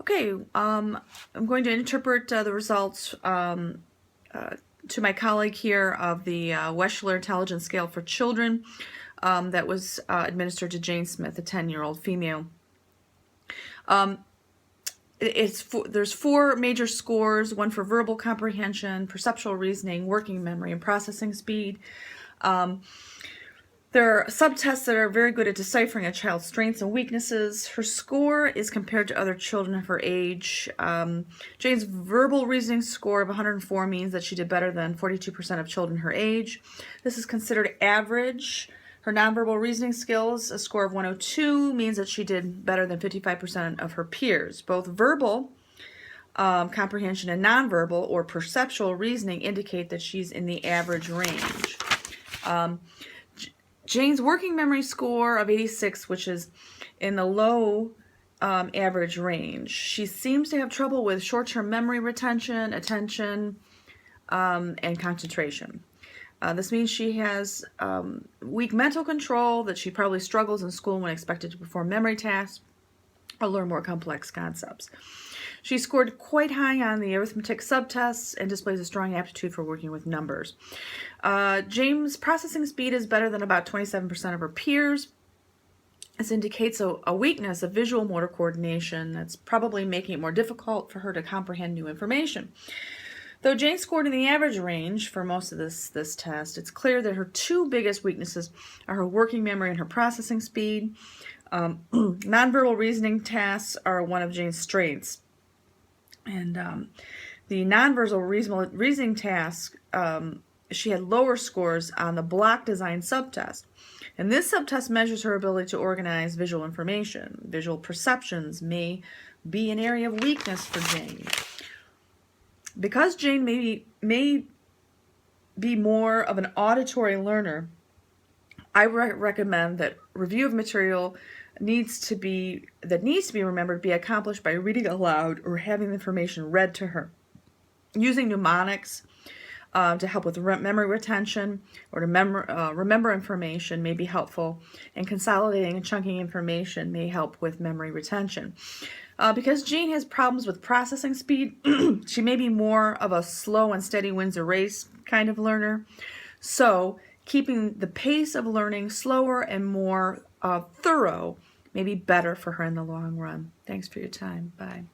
Okay, I'm going to interpret the results to my colleague here of the Wechsler Intelligence Scale for Children that was administered to Jane Smith, a 10-year-old female. There's 4 major scores, one for verbal comprehension, perceptual reasoning, working memory, and processing speed. There are subtests that are very good at deciphering a child's strengths and weaknesses. Her score is compared to other children of her age. Jane's verbal reasoning score of 104 means that she did better than 42% of children her age. This is considered average. Her nonverbal reasoning skills, a score of 102, means that she did better than 55% of her peers. Both verbal comprehension and nonverbal or perceptual reasoning indicate that she's in the average range. Jane's working memory score of 86, which is in the low average range. She seems to have trouble with short-term memory retention, attention, and concentration. This means she has weak mental control, that she probably struggles in school when expected to perform memory tasks or learn more complex concepts. She scored quite high on the arithmetic subtests and displays a strong aptitude for working with numbers. Jane's processing speed is better than about 27% of her peers. This indicates a weakness of visual motor coordination that's probably making it more difficult for her to comprehend new information. Though Jane scored in the average range for most of this test, it's clear that her 2 biggest weaknesses are her working memory and her processing speed. Nonverbal reasoning tasks are one of Jane's strengths. And the nonverbal reasoning task, she had lower scores on the block design subtest. And this subtest measures her ability to organize visual information. Visual perceptions may be an area of weakness for Jane. Because Jane may be more of an auditory learner, I recommend that review of material needs to be remembered be accomplished by reading aloud or having the information read to her. Using mnemonics to help with memory retention or to remember information may be helpful, and consolidating and chunking information may help with memory retention. Because Jane has problems with processing speed, she may be more of a slow and steady wins a race kind of learner. So keeping the pace of learning slower and more thorough may be better for her in the long run. Thanks for your time. Bye.